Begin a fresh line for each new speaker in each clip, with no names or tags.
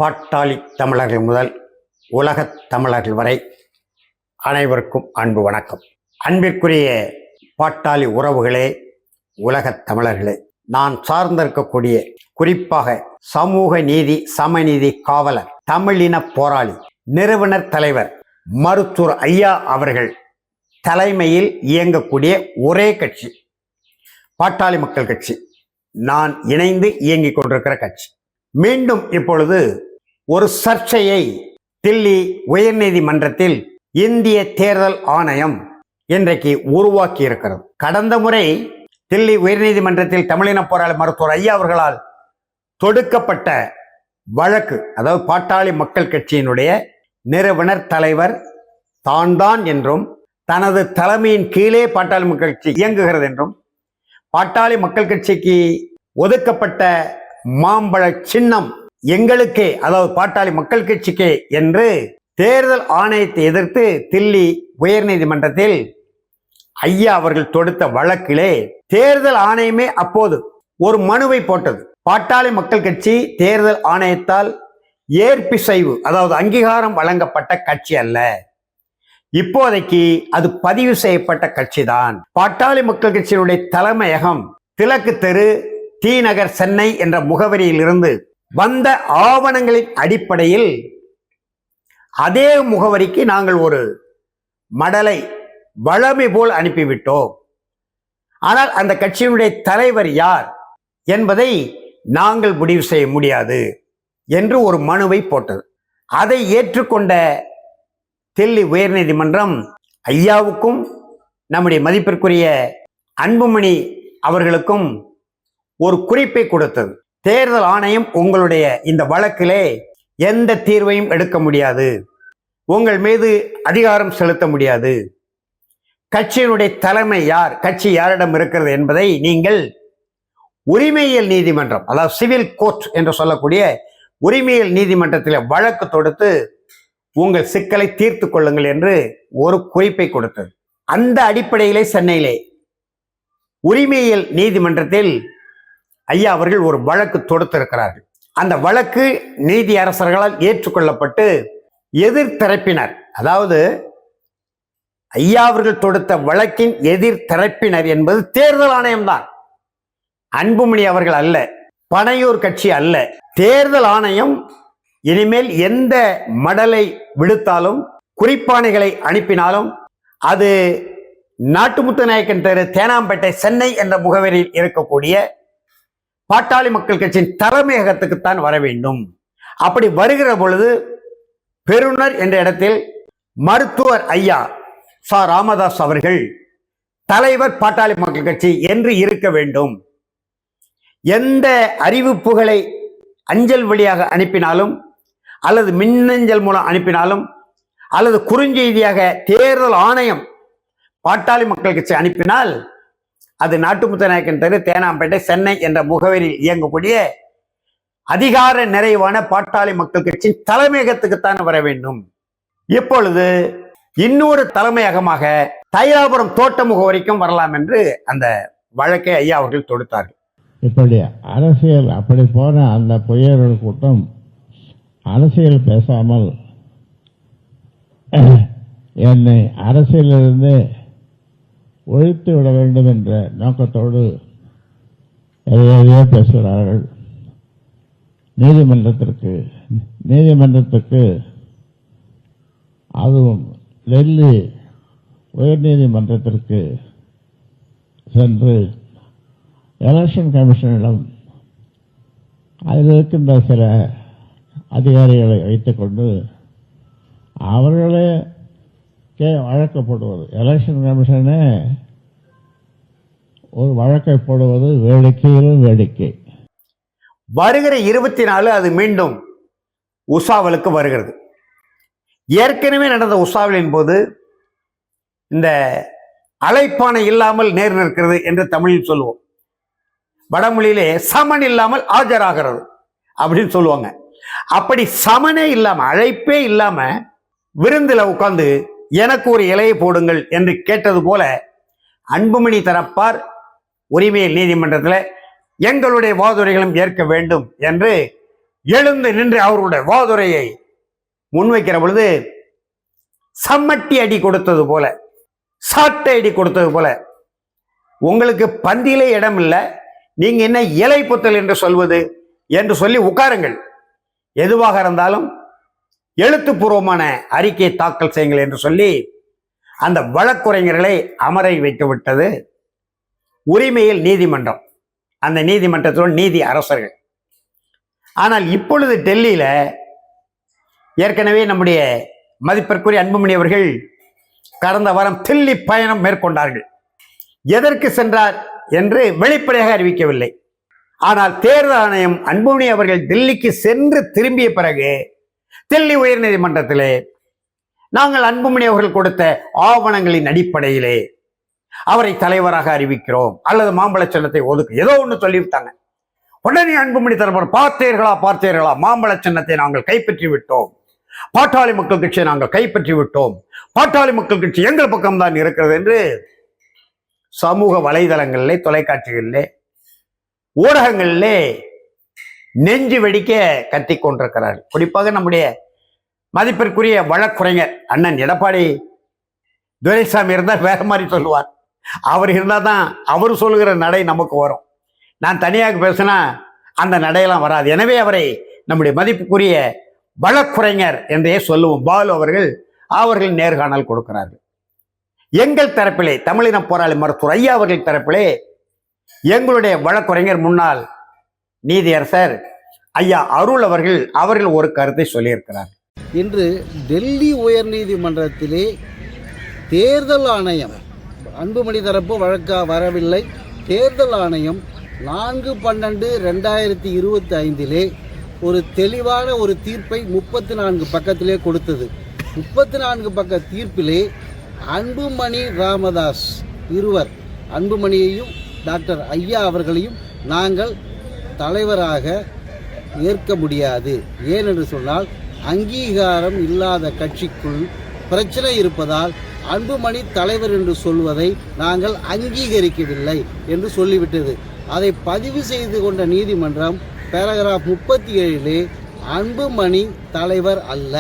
பாட்டாளி தமிழர்கள் முதல் உலகத் தமிழர்கள் வரை அனைவருக்கும் அன்பு வணக்கம். அன்பிற்குரிய பாட்டாளி உறவுகளே, உலகத் தமிழர்களே, நான் சார்ந்திருக்கக்கூடிய குறிப்பாக சமூக நீதி சமநீதி காவலர் தமிழின போராளி நிறுவனர் தலைவர் மருத்துவர் ஐயா அவர்கள் தலைமையில் இயங்கக்கூடிய ஒரே கட்சி பாட்டாளி மக்கள் கட்சி. நான் இணைந்து இயங்கிக் கொண்டிருக்கிற கட்சி மீண்டும் இப்பொழுது ஒரு சர்ச்சையை தில்லி உயர்நீதிமன்றத்தில் இந்திய தேர்தல் ஆணையம் இன்றைக்கு உருவாக்கி இருக்கிறது. கடந்த முறை தில்லி உயர்நீதிமன்றத்தில் தமிழின போராளி மருத்துவர் ஐயா அவர்களால் தொடுக்கப்பட்ட வழக்கு, அதாவது பாட்டாளி மக்கள் கட்சியினுடைய நிறுவனர் தலைவர் தான் என்றும் தனது தலைமையின் கீழே பாட்டாளி மக்கள் கட்சி இயங்குகிறது என்றும் பாட்டாளி மக்கள் கட்சிக்கு ஒதுக்கப்பட்ட மாம்பழ சின்னம் எங்களுக்கே, அதாவது பாட்டாளி மக்கள் கட்சிக்கே என்று தேர்தல் ஆணையத்தை எதிர்த்து தில்லி உயர்நீதிமன்றத்தில் ஐயா அவர்கள் தொடுத்த வழக்கிலே தேர்தல் ஆணையமே அப்போது ஒரு மனுவை போட்டது. பாட்டாளி மக்கள் கட்சி தேர்தல் ஆணையத்தால் ஏற்பிசைவு, அதாவது அங்கீகாரம் வழங்கப்பட்ட கட்சி அல்ல, இப்போதைக்கு அது பதிவு செய்யப்பட்ட கட்சிதான். பாட்டாளி மக்கள் கட்சியினுடைய தலைமையகம் திலக்கு தெரு, டி நகர், சென்னை என்ற முகவரியில் இருந்து வந்த ஆவணங்களின் அடிப்படையில் அதே முகவரிக்கு நாங்கள் ஒரு மடலை வழமை போல் அனுப்பிவிட்டோம். ஆனால் அந்த கட்சியினுடைய தலைவர் யார் என்பதை நாங்கள் முடிவு செய்ய முடியாது என்று ஒரு மனுவை போட்டது. அதை ஏற்றுக்கொண்ட தில்லி உயர்நீதிமன்றம் ஐயாவுக்கும் நம்முடைய மதிப்பிற்குரிய அன்புமணி அவர்களுக்கும் ஒரு குறிப்பை கொடுத்தது. தேர்தல் ஆணையம் உங்களுடைய இந்த வழக்கிலே எந்த தீர்வையும் எடுக்க முடியாது, உங்கள் மீது அதிகாரம் செலுத்த முடியாது, கட்சியினுடைய தலைமை யார், கட்சி யாரிடம் இருக்கிறது என்பதை நீங்கள் உரிமையியல் நீதிமன்றம், அதாவது சிவில் கோர்ட் என்று சொல்லக்கூடிய உரிமையியல் நீதிமன்றத்தில் வழக்கு தொடுத்து உங்கள் சிக்கலை தீர்த்து கொள்ளுங்கள் என்று ஒரு குறிப்பை கொடுத்தது. அந்த அடிப்படையிலே சென்னையிலே உரிமையியல் நீதிமன்றத்தில் ஐயா அவர்கள் ஒரு வழக்கு தொடுத்திருக்கிறார்கள். அந்த வழக்கு நீதி அரசர்களால் ஏற்றுக்கொள்ளப்பட்டு எதிர்த்தரப்பினர், அதாவது ஐயா அவர்கள் தொடுத்த வழக்கின் எதிர்த்தரப்பினர் என்பது தேர்தல் ஆணையம்தான், அன்புமணி அவர்கள் அல்ல, பனையூர் கட்சி அல்ல. தேர்தல் ஆணையம் இனிமேல் எந்த மடலை விடுத்தாலும், குறிப்பாணைகளை அனுப்பினாலும் அது நாட்டுமுத்து நாயக்கன் தெரு, தேனாம்பேட்டை, சென்னை என்ற முகவரியில் இருக்கக்கூடிய பாட்டாளி மக்கள் கட்சியின் தலைமையகத்துக்குத்தான் வர வேண்டும். அப்படி வருகிற பொழுது பெருனர் என்ற இடத்தில் மருத்துவர் ஐயா ச ராமதாஸ் அவர்கள் தலைவர் பாட்டாளி மக்கள் கட்சி என்று இருக்க வேண்டும். எந்த அறிவிப்புகளை அஞ்சல் வழியாக அனுப்பினாலும் அல்லது மின்னஞ்சல் மூலம் அனுப்பினாலும் அல்லது குறுஞ்செய்தியாக தேர்தல் ஆணையம் பாட்டாளி மக்கள் கட்சி அனுப்பினால் அது நாட்டுமுத்து நாயக்கன் தெரு, தேனாம்பேட்டை, சென்னை என்ற முகவரியில் இயங்கக்கூடிய அதிகார நிறைவான பாட்டாளி மக்கள் கட்சி தலைமையகத்துக்குத்தான் வர வேண்டும். இப்பொழுது இன்னொரு தலைமையகமாக தைலாபுரம் தோட்ட முகவரிக்கும் வரலாம் என்று அந்த வழக்கை ஐயா அவர்கள் தொடுத்தார்கள்.
இப்படி அரசியல் அப்படி போன அந்த பொய்யர்கள் கூட்டம் அரசியல் பேசாமல் என்னை அரசியலிருந்து ஒழித்து விட வேண்டும் என்ற நோக்கத்தோடு எதையோ பேசுகிறார்கள். நீதிமன்றத்துக்கு அதுவும் டெல்லி உயர்நீதிமன்றத்திற்கு சென்று எலெக்ஷன் கமிஷனிடம் அதில் இருக்கின்ற சில அதிகாரிகளை வைத்துக்கொண்டு அவர்களே வழக்கு போடுவது, எலெக்ஷன் கமிஷனே ஒரு வழக்கை போடுவது வேடிக்கையிலும் வேடிக்கை.
வருகிற 24 அது மீண்டும் உசாவலுக்கு வருகிறது. ஏற்கனவே நடந்த உசாவலின் போது இந்த அழைப்பானை இல்லாமல் நேர் நிற்கிறது என்று தமிழில் சொல்லுவோம், வடமொழியிலே சமன் இல்லாமல் ஆஜராகிறது அப்படின்னு சொல்லுவாங்க. அப்படி சமனே இல்லாம, அழைப்பே இல்லாம விருந்தில் உட்கார்ந்து எனக்கு ஒரு இலையை போடுங்கள் என்று கேட்டது போல அன்புமணி தரப்பார் உரிமையியல் நீதிமன்றத்தில் எங்களுடைய வாதுரைகளும் ஏற்க வேண்டும் என்று எழுந்து நின்று அவருடைய வாதுரையை முன்வைக்கிற பொழுது சம்மட்டி அடி கொடுத்தது போல, சாட்டை அடி கொடுத்தது போல, உங்களுக்கு பந்தியிலே இடம் இல்லை, நீங்க என்ன இலை புத்தல் என்று சொல்வது என்று சொல்லி உட்காருங்கள், எதுவாக இருந்தாலும் எழுத்துப்பூர்வமான அறிக்கையை தாக்கல் செய்யுங்கள் என்று சொல்லி அந்த வழக்குரைஞர்களை அமரை வைத்து விட்டது உரிமையில் நீதிமன்றம், அந்த நீதிமன்றத்தோடு நீதி அரசர்கள். ஆனால் இப்பொழுது டெல்லியில ஏற்கனவே நம்முடைய மதிப்பிற்குரிய அன்புமணி அவர்கள் கடந்த வாரம் தில்லி பயணம் மேற்கொண்டார்கள். எதற்கு சென்றார் என்று வெளிப்படையாக அறிவிக்கவில்லை. ஆனால் தேர்தல் ஆணையம் அன்புமணி அவர்கள் டெல்லிக்கு சென்று திரும்பிய பிறகு தில்லி உயர்நீதிமன்றத்திலே நாங்கள் அன்புமணி அவர்கள் கொடுத்த ஆவணங்களின் அடிப்படையிலே அவரை தலைவராக அறிவிக்கிறோம் அல்லது மாம்பழ சின்னத்தை ஒதுக்கு ஏதோ ஒன்று சொல்லிவிட்டாங்க. உடனே அன்புமணி தரப்பு பார்த்தீர்களா மாம்பழ சின்னத்தை நாங்கள் கைப்பற்றி விட்டோம், பாட்டாளி மக்கள் கட்சியை நாங்கள் கைப்பற்றி விட்டோம், பாட்டாளி மக்கள் கட்சி எங்கள் பக்கம்தான் இருக்கிறது என்று சமூக வலைதளங்களிலே, தொலைக்காட்சிகளிலே, ஊடகங்களிலே நெஞ்சு வெடிக்க கத்திக் கொண்டிருக்கிறார். குறிப்பாக நம்முடைய மதிப்பிற்குரிய வழக்குரைஞர் அண்ணன் எடப்பாடி துரைசாமி இருந்தால் வேற மாதிரி சொல்லுவார். அவர் இருந்தால் தான் அவர் சொல்லுகிற நடை நமக்கு வரும். நான் தனியாக பேசினா அந்த நடையெல்லாம் வராது. எனவே அவரை நம்முடைய மதிப்புக்குரிய வழக்குரைஞர் என்றே சொல்லுவோம். பாலு அவர்கள் நேர்காணல் கொடுக்கிறார்கள். எங்கள் தரப்பிலே தமிழின போராளி மருத்துவர் ஐயா அவர்கள் தரப்பிலே எங்களுடைய வழக்குரைஞர் முன்னாள் நீதியரசர் ஐயா அருள் அவர்கள் ஒரு கருத்தை சொல்லியிருக்கிறார்.
இன்று டெல்லி உயர்நீதிமன்றத்திலே தேர்தல் ஆணையம், அன்புமணி தரப்பு வழக்கா வரவில்லை, தேர்தல் ஆணையம் 4/12/2025 ஒரு தெளிவான ஒரு தீர்ப்பை 34 பக்கத்திலே கொடுத்தது. 34 பக்க தீர்ப்பிலே அன்புமணி ராமதாஸ் இருவர், அன்புமணியையும் டாக்டர் ஐயா அவர்களையும் நாங்கள் தலைவராக ஏற்க முடியாது. ஏனென்று சொன்னால் அங்கீகாரம் இல்லாத கட்சிக்குள் பிரச்சனை இருப்பதால் அன்புமணி தலைவர் என்று சொல்வதை நாங்கள் அங்கீகரிக்கவில்லை என்று சொல்லிவிட்டது. அதை பதிவு செய்து கொண்ட நீதிமன்றம் பேராகிராஃப் 37 அன்புமணி தலைவர் அல்ல,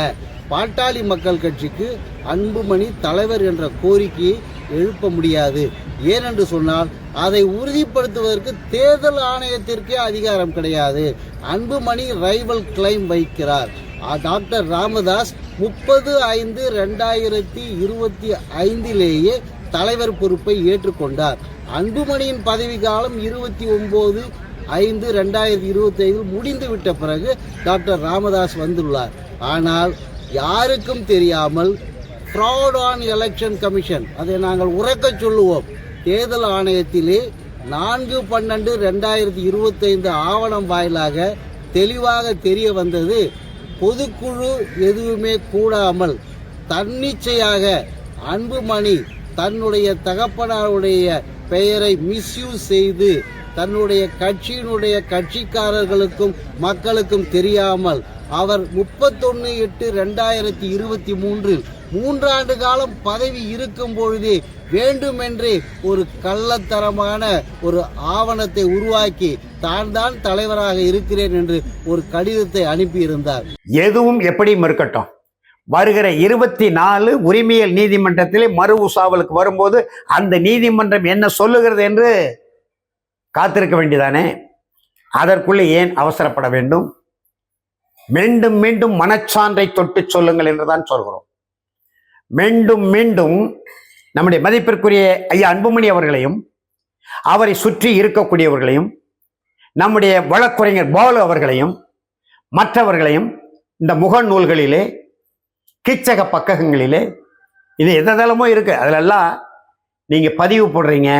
பாட்டாளி மக்கள் கட்சிக்கு அன்புமணி தலைவர் என்ற கோரிக்கையை எழுப்ப முடியாது. ஏனென்று சொன்னால் அதை உறுதிப்படுத்துவதற்கு தேர்தல் ஆணையத்திற்கே அதிகாரம் கிடையாது. அன்புமணி ரைவல் கிளைம் வைக்கிறார். டாக்டர் ராமதாஸ் 30/5/2025 தலைவர் பொறுப்பை ஏற்றுக்கொண்டார். அன்புமணியின் பதவி காலம் 29/5/2025 முடிந்துவிட்ட பிறகு டாக்டர் ராமதாஸ் வந்துள்ளார். ஆனால் யாருக்கும் தெரியாமல் ஃப்ராட் ஆன் எலெக்ஷன் கமிஷன், அதை நாங்கள் உறக்க சொல்லுவோம், தேர்தல் ஆணையத்திலே 4/12/2025 ஆவணம் வாயிலாக தெளிவாக தெரிய வந்தது. பொதுக்குழு எதுவுமே கூடாமல் தன்னிச்சையாக அன்புமணி தன்னுடைய தகப்பனாருடைய பெயரை மிஸ்யூஸ் செய்து தன்னுடைய கட்சியினுடைய கட்சிக்காரர்களுக்கும் மக்களுக்கும் தெரியாமல் அவர் 31/8/2023 3 ஆண்டு காலம் பதவி இருக்கும் பொழுதே வேண்டுமென்றே ஒரு கள்ளத்தரமான ஒரு ஆவணத்தை உருவாக்கி தான் தலைவராக இருக்கிறேன் என்று ஒரு கடிதத்தை அனுப்பியிருந்தார்.
எதுவும் எப்படியும் இருக்கட்டும், வருகிற 24 உரிமையியல் நீதிமன்றத்திலே மறு உசாவலுக்கு வரும்போது அந்த நீதிமன்றம் என்ன சொல்லுகிறது என்று காத்திருக்க வேண்டியதானே. அதற்குள்ளே ஏன் அவசரப்பட வேண்டும்? மீண்டும் மீண்டும் மனச்சான்றை தொட்டு சொல்லுங்கள் என்றுதான் சொல்கிறோம். மீண்டும் மீண்டும் நம்முடைய மதிப்பிற்குரிய ஐயா அன்புமணி அவர்களையும் அவரை சுற்றி இருக்கக்கூடியவர்களையும் நம்முடைய வழக்குரைஞர் பாலு அவர்களையும் மற்றவர்களையும் இந்த முகநூல்களிலே கிச்சக பக்கங்களிலே இது எதெல்லாமோ இருக்கு, அதிலெல்லாம் நீங்க பதிவு போடுறீங்க,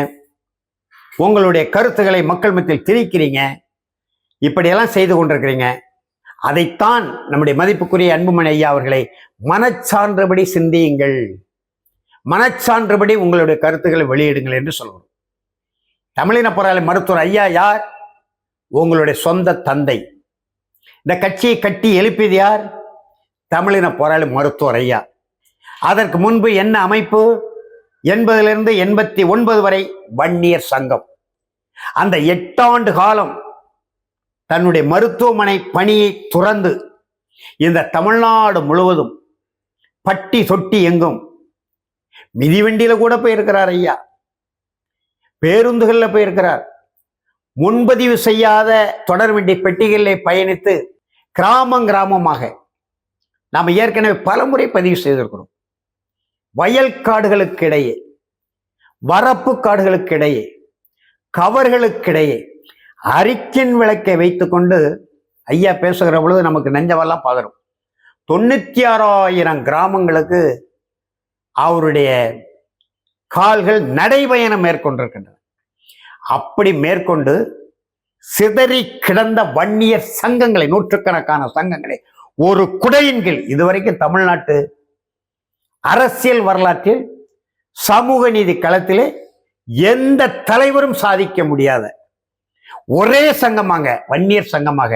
உங்களுடைய கருத்துக்களை மக்கள் மத்தியில் திணிக்கிறீங்க, இப்படியெல்லாம் செய்து கொண்டிருக்கிறீங்க. அதைத்தான் நம்முடைய மதிப்புக்குரிய அன்புமணி ஐயா அவர்களை மனச்சான்றபடி சிந்தியுங்கள், மனச்சான்றபடி உங்களுடைய கருத்துக்களை வெளியிடுங்கள் என்று சொல்கிறோம். தமிழின போராளி மருத்துவர் ஐயா யார்? உங்களுடைய சொந்த தந்தை. இந்த கட்சியை கட்டி எழுப்பியது யார்? தமிழின போராளி மருத்துவர் ஐயா. அதற்கு முன்பு என்ன அமைப்பு? 80லிருந்து 89 வரை வன்னியர் சங்கம். அந்த 8 ஆண்டு காலம் தன்னுடைய மருத்துவமனை பணியை துறந்து இந்த தமிழ்நாடு முழுவதும் பட்டி தொட்டி எங்கும் மிதிவண்டியில கூட போயிருக்கிறார் ஐயா, பேருந்துகளில் போயிருக்கிறார், முன்பதிவு செய்யாத தொடர்வண்டி பெட்டிகளில் பயணித்து கிராமமாக நாம் ஏற்கனவே பலமுறை பதிவு செய்திருக்கிறோம். வயல் காடுகளுக்கிடையே, வரப்பு காடுகளுக்கிடையே, கவர்களுக்கிடையே அரிக்கின் விளக்கை வைத்துக்கொண்டு ஐயா பேசுகிற பொழுது நமக்கு நெஞ்சவெல்லாம் பதறும். 96,000 கிராமங்களுக்கு அவருடைய கால்கள் நடைபயணம் மேற்கொண்டிருக்கின்றன. அப்படி மேற்கொண்டு சிதறி கிடந்த வன்னியர் சங்கங்களை, நூற்றுக்கணக்கான சங்கங்களை ஒரு குடையின் கீழ், இதுவரைக்கும் தமிழ்நாட்டு அரசியல் வரலாற்றில் சமூக நீதி களத்திலே எந்த தலைவரும் சாதிக்க முடியாத ஒரே சங்கமாக, வன்னியர் சங்கமாக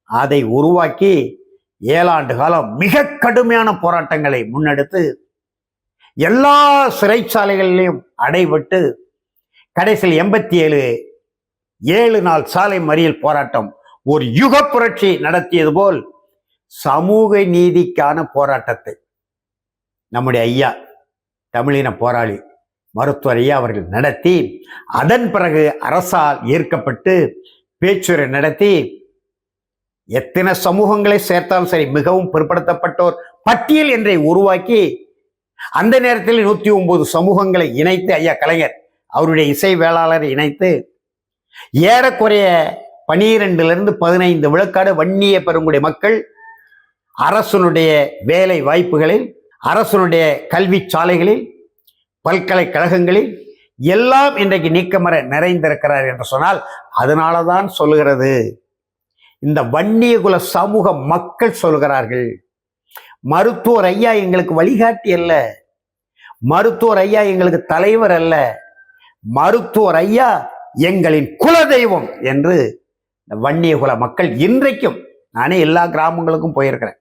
அதை உருவாக்கி 7 ஆண்டு காலம் மிக கடுமையான போராட்டங்களை முன்னெடுத்து எல்லா சிறைச்சாலைகளிலும் அடைபட்டு கடைசியில் 87 7 நாள் சாலை மறியல் போராட்டம் ஒரு யுக புரட்சி நடத்தியது போல் சமூக நீதிக்கான போராட்டத்தை நம்முடைய ஐயா, தமிழின போராளி மருத்துவர் ஐயா அவர்கள் நடத்தி, அதன் பிறகு அரசால் ஈர்க்கப்பட்டு பேச்சுரை நடத்தி எத்தனை சமூகங்களை சேர்த்தாலும் சரி மிகவும் பிற்படுத்தப்பட்டோர் பட்டியல் என்றை உருவாக்கி அந்த நேரத்தில் 109 சமூகங்களை இணைத்து, ஐயா கலைஞர் அவருடைய இசை வேளாளரை இணைத்து ஏறக்குறைய 12 to 15 விழுக்காடு வன்னிய பெருங்குடி மக்கள் அரசனுடைய வேலை வாய்ப்புகளில், அரசனுடைய கல்வி சாலைகளில், பல்கலைக்கழகங்களில் எல்லாம் இன்றைக்கு நீக்கமர நிறைந்திருக்கிறார் என்று சொன்னால் அதனாலதான் சொல்லுகிறது, இந்த வன்னிய குல சமூக மக்கள் சொல்கிறார்கள், மருத்துவர் ஐயா எங்களுக்கு வழிகாட்டி அல்ல, மருத்துவர் ஐயா எங்களுக்கு தலைவர் அல்ல, மருத்துவர் ஐயா எங்களின் குலதெய்வம் என்று வன்னிய குல மக்கள் இன்றைக்கும், நானே எல்லா கிராமங்களுக்கும் போயிருக்கிறேன்,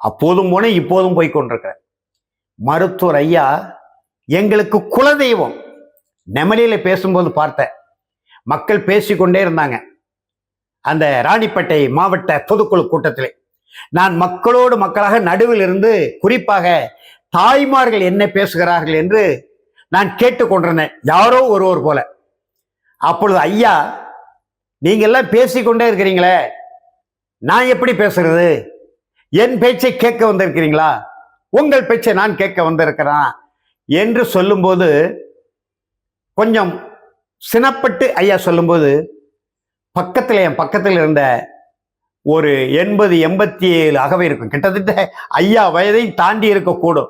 அப்போதும் போனேன், இப்போதும் போய் கொண்டிருக்கிறேன். மருத்துவர் ஐயா எங்களுக்கு குலதெய்வம். நெமலியில பேசும்போது பார்த்தேன், மக்கள் பேசிக்கொண்டே இருந்தாங்க. அந்த ராணிப்பேட்டை மாவட்ட பொதுக்குழு கூட்டத்திலே நான் மக்களோடு மக்களாக நடுவில் இருந்து குறிப்பாக தாய்மார்கள் என்ன பேசுகிறார்கள் என்று நான் கேட்டுக்கொண்டிருந்தேன், யாரோ ஒருவர் போல. அப்பொழுது ஐயா, நீங்க எல்லாம் பேசிக்கொண்டே இருக்கிறீங்களே, நான் எப்படி பேசுறது? என் பேச்சை கேட்க வந்திருக்கிறீங்களா? உங்கள் பேச்சை நான் கேட்க வந்திருக்கிறேன் என்று சொல்லும்போது கொஞ்சம் சினப்பட்டு ஐயா சொல்லும்போது, என் பக்கத்தில் இருந்த ஒரு 80-87 ஆகவே இருக்கும், கிட்டத்தட்ட ஐயா வயதை தாண்டி இருக்கக்கூடும்.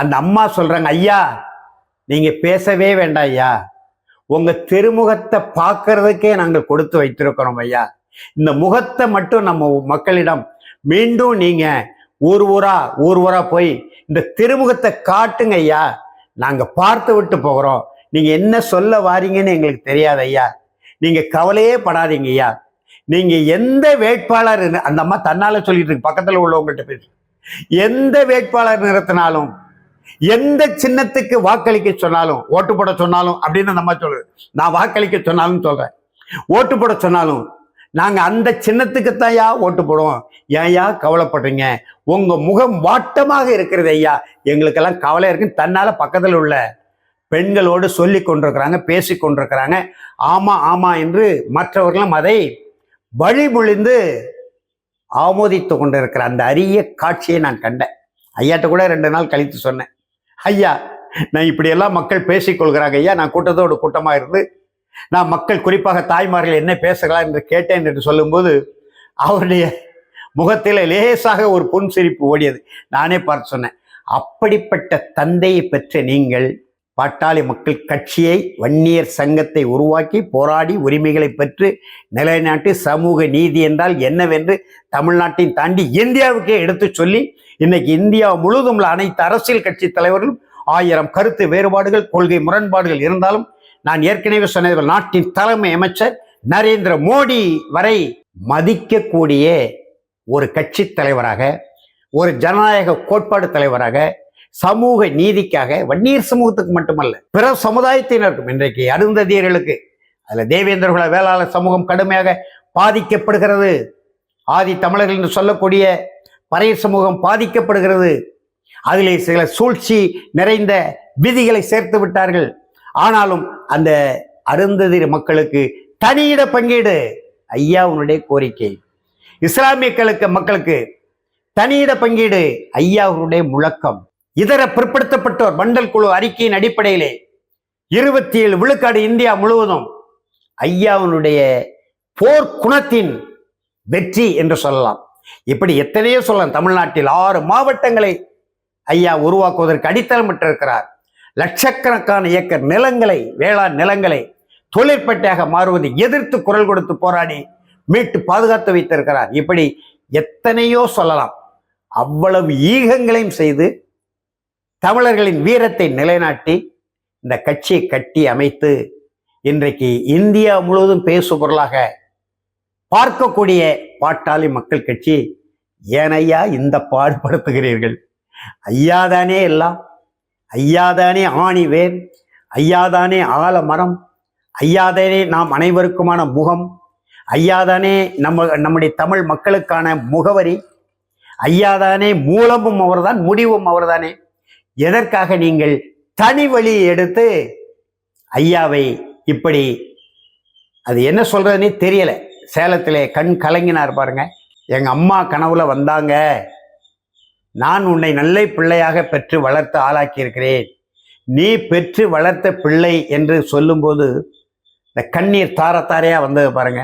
அந்த அம்மா சொல்றாங்க, ஐயா நீங்க பேசவே வேண்டாம் ஐயா, உங்க திருமுகத்தை பார்க்கறதுக்கே நாங்கள் கொடுத்து வைத்திருக்கிறோம் ஐயா, இந்த முகத்தை மட்டும் நம்ம மக்களிடம் மீண்டும் நீங்க ஊர் ஊரா போய் இந்த திருமுகத்தை காட்டுங்க ஐயா, நாங்க பார்த்து விட்டு போகிறோம், நீங்க என்ன சொல்ல வாரீங்கன்னு எங்களுக்கு தெரியாது ஐயா, நீங்க கவலையே படாதீங்க ஐயா, நீங்க எந்த வேட்பாளர், அந்த அம்மா தன்னால சொல்லிட்டு இருக்கு, பக்கத்துல உள்ளவங்கள்ட்ட பேசு, எந்த வேட்பாளர் நிறுத்தினாலும், எந்த சின்னத்துக்கு வாக்களிக்க சொன்னாலும், ஓட்டு போட சொன்னாலும் அப்படின்னு அந்த அம்மா சொல்லுது, நான் வாக்களிக்க சொன்னாலும் சொல்றேன், ஓட்டு போட சொன்னாலும் நாங்க அந்த சின்னத்துக்குத்தான் ஐயா ஓட்டு போடுவோம், ஏன்யா கவலைப்படுறீங்க, உங்க முகம் வாட்டமாக இருக்கிறது ஐயா, எங்களுக்கெல்லாம் கவலை இருக்கு, தன்னால பக்கத்தில் உள்ள பெண்களோடு சொல்லி கொண்டிருக்கிறாங்க, பேசி கொண்டிருக்கிறாங்க. ஆமா என்று மற்றவர்களும் அதை வழிமொழிந்து ஆமோதித்து கொண்டிருக்கிற அந்த அரிய காட்சியை நான் கண்டேன். ஐயாட்ட கூட 2 நாள் கழித்து சொன்னேன், ஐயா நான் இப்படியெல்லாம் மக்கள் பேசிக்கொள்கிறாங்க ஐயா, நான் கூட்டத்தோடு கூட்டமாக இருந்து நான் மக்கள் குறிப்பாக தாய்மார்கள் என்ன பேசுகிறார் என்று கேட்டேன் என்று சொல்லும்போது அவருடைய முகத்தில் லேசாக ஒரு புன்சிரிப்பு ஓடியது. நானே பார்த்து சொன்னேன், அப்படிப்பட்ட தந்தையை பெற்ற நீங்கள் பாட்டாளி மக்கள் கட்சியை, வன்னியர் சங்கத்தை உருவாக்கி போராடி உரிமைகளை பெற்று நிலைநாட்டி சமூக நீதி என்றால் என்னவென்று தமிழ்நாட்டின் தாண்டி இந்தியாவுக்கே எடுத்து சொல்லி இன்னைக்கு இந்தியா முழுவதும் உள்ள அனைத்து அரசியல் கட்சி தலைவர்களும் 1000 கருத்து வேறுபாடுகள், கொள்கை முரண்பாடுகள் இருந்தாலும், நான் ஏற்கனவே சொன்னது, நாட்டின் தலைமை அமைச்சர் நரேந்திர மோடி வரை மதிக்கக்கூடிய ஒரு கட்சி தலைவராக, ஒரு ஜனநாயக கோட்பாடு தலைவராக, சமூக நீதிக்காக வன்னியர் சமூகத்துக்கு மட்டுமல்ல பிற சமுதாயத்தினருக்கும், இன்றைக்கு அருந்ததியர்களுக்கு, அதுல தேவேந்திர குல வேளாளர் சமூகம் கடுமையாக பாதிக்கப்படுகிறது. ஆதி தமிழர்கள் என்று சொல்லக்கூடிய பறையர் சமூகம் பாதிக்கப்படுகிறது. அதிலே சில சூழ்ச்சி நிறைந்த விதிகளை சேர்த்து விட்டார்கள். ஆனாலும் அந்த அருந்ததி மக்களுக்கு தனியிட பங்கீடு ஐயாவுடைய கோரிக்கை. இஸ்லாமிய மக்களுக்கு தனியிட பங்கீடு ஐயாவுடைய முழக்கம். இதர பிற்படுத்தப்பட்டோர் மண்டல் குழு அறிக்கையின் அடிப்படையிலே 27 விழுக்காடு இந்தியா முழுவதும் ஐயாவுடைய போர் குணத்தின் வெற்றி என்று சொல்லலாம். இப்படி எத்தனையோ சொல்லலாம். தமிழ்நாட்டில் 6 மாவட்டங்களை ஐயா உருவாக்குவதற்கு அடித்தளமிட்டிருக்கிறார். லட்சக்கணக்கான ஏக்கர் நிலங்களை, வேளாண் நிலங்களை தொழிற்பேட்டையாக மாறுவதை எதிர்த்து குரல் கொடுத்து போராடி மீட்டு பாதுகாத்து வைத்திருக்கிறார். இப்படி எத்தனையோ சொல்லலாம். அவ்வளவு ஈகங்களையும் செய்து தமிழர்களின் வீரத்தை நிலைநாட்டி இந்த கட்சியை கட்டி அமைத்து இன்றைக்கு இந்தியா முழுவதும் பேசு பொருளாக பார்க்கக்கூடிய பாட்டாளி மக்கள் கட்சி. ஏனையா இந்த பாடுபடுத்துகிறீர்கள்? ஐயாதானே எல்லாம், ஐயாதானே ஆணி வேர், ஐயாதானே ஆலமரம், ஐயாதானே நாம் அனைவருக்குமான முகம், ஐயாதானே நம்முடைய தமிழ் மக்களுக்கான முகவரி, ஐயாதானே மூலமும் அவர்தான், முடிவும் அவர்தானே. எதற்காக நீங்கள் தனி வழி எடுத்து ஐயாவை இப்படி, அது என்ன சொல்றதுன்னே தெரியல. சேலத்திலே கண் கலங்கினார் பாருங்க. எங்க அம்மா கனவுல வந்தாங்க, நான் உன்னை நல்ல பிள்ளையாக பெற்று வளர்த்து ஆளாக்கி இருக்கிறேன், நீ பெற்று வளர்த்த பிள்ளை என்று சொல்லும்போது இந்த கண்ணீர் தாரத்தாரையா வந்தது பாருங்க.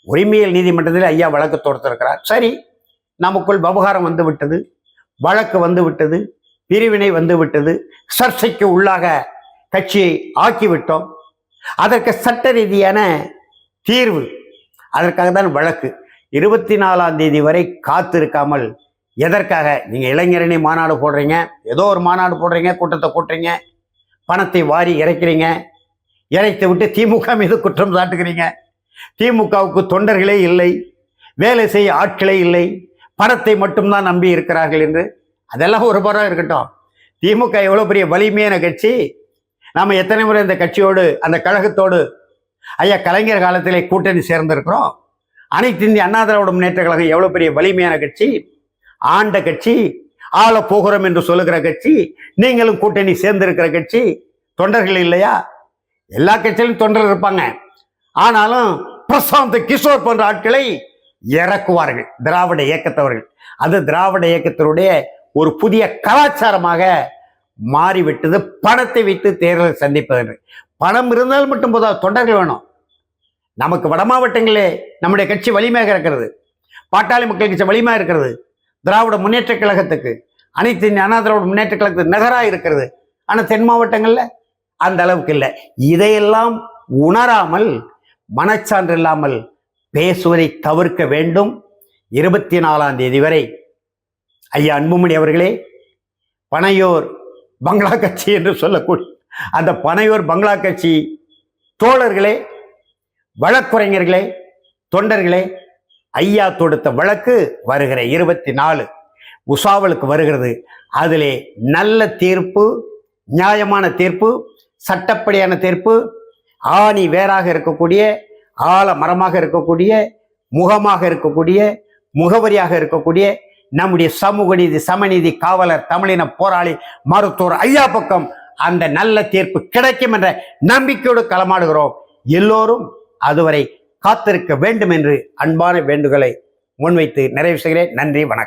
உரிமையியல் நீதிமன்றத்தில் ஐயா வழக்கு தொடுத்திருக்கிறார். சரி, நமக்குள் விவகாரம் வந்து விட்டது, வழக்கு வந்து விட்டது, பிரிவினை வந்து விட்டது, சர்ச்சைக்கு உள்ளாக கட்சியை ஆக்கிவிட்டோம். அதற்கு சட்ட ரீதியான தீர்வு, அதற்காக தான் வழக்கு. 24ஆம் தேதி வரை காத்திருக்காமல் எதற்காக? நீங்கள் இளைஞரணி மாநாடு போடுறீங்க, ஏதோ ஒரு மாநாடு போடுறீங்க, கூட்டத்தை கூட்டுறீங்க, பணத்தை வாரி இறைக்கிறீங்க, இறைத்து விட்டு திமுக மீது குற்றம் சாட்டுகிறீங்க. திமுகவுக்கு தொண்டர்களே இல்லை, வேலை செய்ய ஆட்களே இல்லை, பணத்தை மட்டும்தான் நம்பி இருக்கிறார்கள் என்று. அதெல்லாம் ஒரு புறம் இருக்கட்டும். திமுக எவ்வளோ பெரிய வலிமையான கட்சி. நாம் எத்தனை முறை இந்த கட்சியோடு, அந்த கழகத்தோடு ஐயா கலைஞர் காலத்திலே கூட்டணி சேர்ந்திருக்கிறோம். அனைத்து இந்திய அண்ணா திராவிட முன்னேற்ற கழகம் எவ்வளோ பெரிய வலிமையான கட்சி, ஆண்ட கட்சி, ஆள போகிறோம் என்று சொல்லுகிற கட்சி. நீங்களும் கூட்டணி சேர்ந்திருக்கிற கட்சி. தொண்டர்கள் இல்லையா? எல்லா கட்சியிலும் தொண்டர்கள் இருப்பாங்க. ஆனாலும் பிரசாந்த் கிஷோர் போன்ற ஆட்களை இறக்குவார்கள் திராவிட இயக்கத்தவர்கள். அது திராவிட இயக்கத்தினுடைய ஒரு புதிய கலாச்சாரமாக மாறிவிட்டது. பணத்தை வைத்து தேர்தலை சந்திப்பது. பணம் இருந்தால் மட்டும் போதா, தொண்டர்கள் வேணும். நமக்கு வட மாவட்டங்களே நம்முடைய கட்சி வலிமையாக இருக்கிறது, பாட்டாளி மக்கள் கட்சி வலிமையாக இருக்கிறது, திராவிட முன்னேற்ற கழகத்துக்கு, அனைத்து இந்திய அண்ணா திராவிட முன்னேற்ற கழகத்துக்கு நகராக இருக்கிறது. ஆனால் தென் மாவட்டங்கள்ல அந்த அளவுக்கு இல்லை. இதையெல்லாம் உணராமல், மனச்சான்று இல்லாமல் பேசுவதை தவிர்க்க வேண்டும். 24ஆம் தேதி வரை ஐயா அன்புமணி அவர்களே, பனையூர் பங்களா கட்சி என்று சொல்லக்கூடிய அந்த பனையூர் பங்களா கட்சி தோழர்களே, வழக்குரைஞர்களே, தொண்டர்களே, ஐயா தொடுத்த வழக்கு வருகிற 24 உசாவலுக்கு வருகிறது. அதிலே நல்ல தீர்ப்பு, நியாயமான தீர்ப்பு, சட்டப்படியான தீர்ப்பு, ஆணி வேறாக இருக்கக்கூடிய, ஆழ மரமாக இருக்கக்கூடிய, முகமாக இருக்கக்கூடிய, முகவரியாக இருக்கக்கூடிய நம்முடைய சமூக நீதி, சமநீதி காவலர், தமிழின போராளி, மருத்துவர் ஐயா பக்கம் அந்த நல்ல தீர்ப்பு கிடைக்கும் என்ற நம்பிக்கையோடு களமாடுகிறோம். எல்லோரும் அதுவரை காத்திருக்க வேண்டும் என்று அன்பான வேண்டுகோளை முன்வைத்து நிறைவு செய்கிறேன். நன்றி, வணக்கம்.